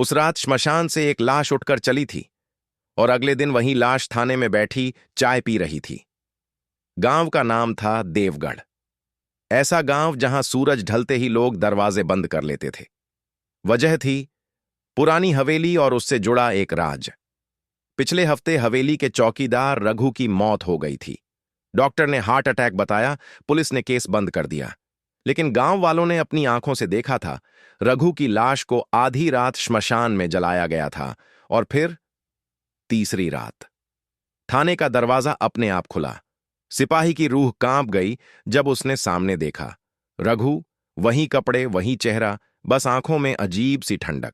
उस रात श्मशान से एक लाश उठकर चली थी और अगले दिन वही लाश थाने में बैठी चाय पी रही थी। गांव का नाम था देवगढ़। ऐसा गांव जहां सूरज ढलते ही लोग दरवाजे बंद कर लेते थे। वजह थी पुरानी हवेली और उससे जुड़ा एक राज। पिछले हफ्ते हवेली के चौकीदार रघु की मौत हो गई थी। डॉक्टर ने हार्ट अटैक बताया, पुलिस ने केस बंद कर दिया। लेकिन गांव वालों ने अपनी आंखों से देखा था रघु की लाश को आधी रात श्मशान में जलाया गया था। और फिर तीसरी रात थाने का दरवाजा अपने आप खुला। सिपाही की रूह कांप गई जब उसने सामने देखा रघु, वही कपड़े, वही चेहरा, बस आंखों में अजीब सी ठंडक।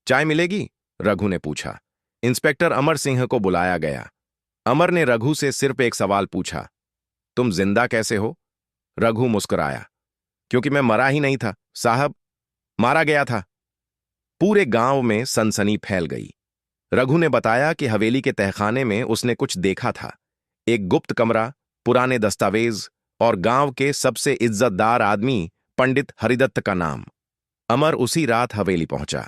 चाय मिलेगी? रघु ने पूछा। इंस्पेक्टर अमर सिंह को बुलाया गया। अमर ने रघु से सिर्फ एक सवाल पूछा, तुम जिंदा कैसे हो? रघु मुस्कुराया, क्योंकि मैं मरा ही नहीं था साहब, मारा गया था। पूरे गांव में सनसनी फैल गई। रघु ने बताया कि हवेली के तहखाने में उसने कुछ देखा था, एक गुप्त कमरा, पुराने दस्तावेज और गांव के सबसे इज्जतदार आदमी पंडित हरिदत्त का नाम। अमर उसी रात हवेली पहुंचा।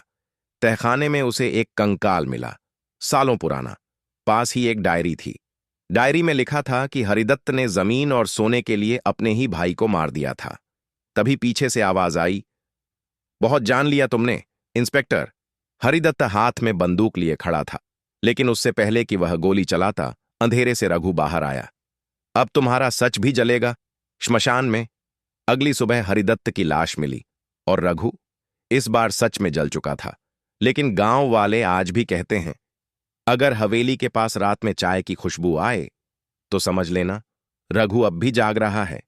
तहखाने में उसे एक कंकाल मिला, सालों पुराना। पास ही एक डायरी थी। डायरी में लिखा था कि हरिदत्त ने जमीन और सोने के लिए अपने ही भाई को मार दिया था। तभी पीछे से आवाज आई, बहुत जान लिया तुमने इंस्पेक्टर। हरिदत्त हाथ में बंदूक लिए खड़ा था, लेकिन उससे पहले कि वह गोली चलाता अंधेरे से रघु बाहर आया। अब तुम्हारा सच भी जलेगा। श्मशान में अगली सुबह हरिदत्त की लाश मिली और रघु इस बार सच में जल चुका था। लेकिन गांव वाले आज भी कहते हैं, अगर हवेली के पास रात में चाय की खुशबू आए तो समझ लेना रघु अब भी जाग रहा है।